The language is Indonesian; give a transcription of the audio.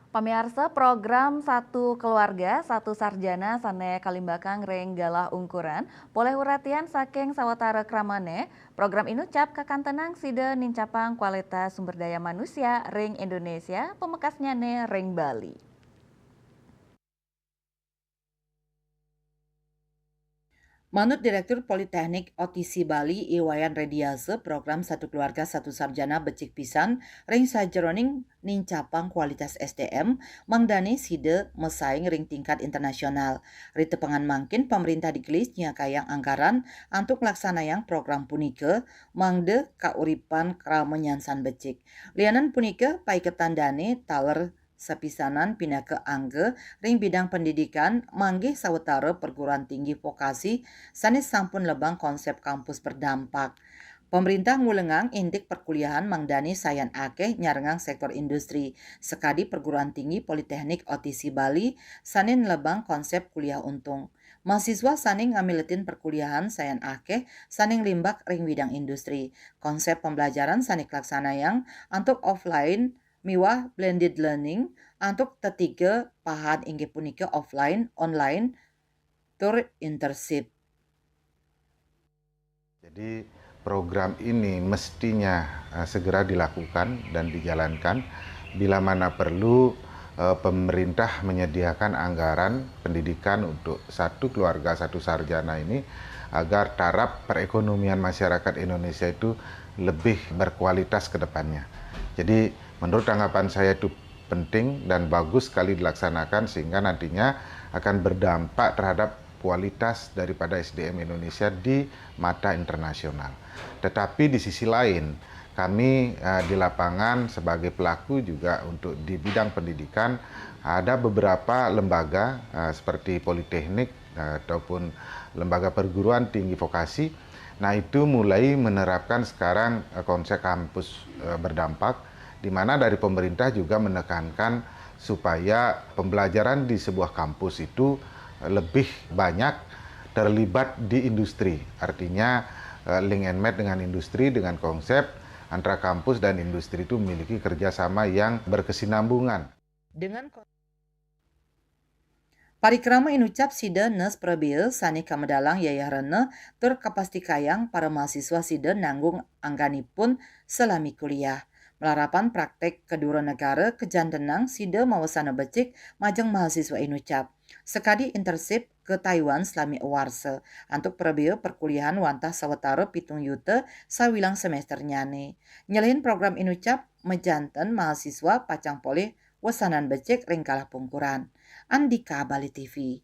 Pamirsa program Satu Keluarga, Satu Sarjana Sane Kalimbakang Reng Galah Ungkuran, boleh uratian saking sawatara kramane, program inucap kakantenang side nincapang kualitas sumber daya manusia Reng Indonesia, pemekasnya ne Reng Bali. Menurut Direktur Politeknik OTC Bali, Iwayan Rediase, program Satu Keluarga Satu Sarjana becik pisan, ring sajeroning nincapang kualitas SDM, mangdane side mesaing ring tingkat internasional. Rite pengan mangkin pemerintah digelis nyakayang anggaran untuk laksanayang program punike, mangde kauripan kramenyansan becik. Lianan punike paiketandane taler sepisanan pindah ke angge ring bidang pendidikan manggih sawetara perguruan tinggi vokasi sanes sampun lebang konsep kampus berdampak. Pemerintah ngulengang indik perkuliahan mangdani sayan akeh nyarengang sektor industri. Sekadi perguruan tinggi Politeknik OTC Bali sanin lebang konsep kuliah untung. Mahasiswa saning ngamiletin perkuliahan sayan akeh saning limbak ring bidang industri. Konsep pembelajaran sanik laksana yang untuk offline miwah blended learning untuk ketiga pahan inggih punika offline online tur internship. Jadi program ini mestinya segera dilakukan dan dijalankan bila mana perlu pemerintah menyediakan anggaran pendidikan untuk satu keluarga satu sarjana ini agar taraf perekonomian masyarakat Indonesia itu lebih berkualitas ke depannya. Jadi menurut tanggapan saya itu penting dan bagus sekali dilaksanakan sehingga nantinya akan berdampak terhadap kualitas daripada SDM Indonesia di mata internasional. Tetapi di sisi lain, kami di lapangan sebagai pelaku juga untuk di bidang pendidikan ada beberapa lembaga seperti Politeknik ataupun lembaga perguruan tinggi vokasi. Nah, itu mulai menerapkan sekarang konsep kampus berdampak, di mana dari pemerintah juga menekankan supaya pembelajaran di sebuah kampus itu lebih banyak terlibat di industri. Artinya link and match dengan industri dengan konsep antara kampus dan industri itu memiliki kerjasama yang berkesinambungan. Dengan Parikrama inucap sida nes prebil sani kamedalang yayahrana tur kapastikayang para mahasiswa sida nanggung angganipun selami kuliah. Melarapan praktek kedua negara kejantenang sida mawasana becik majeng mahasiswa inucap. Sekadi internship ke Taiwan selami awarse. Untuk prebil perkuliahan wantah sawetara pitung yuta sawilang semester nyane. Nyelain program inucap mejanten mahasiswa pacang polih wasanan becik ringkalah pungkuran. Andika Bali TV.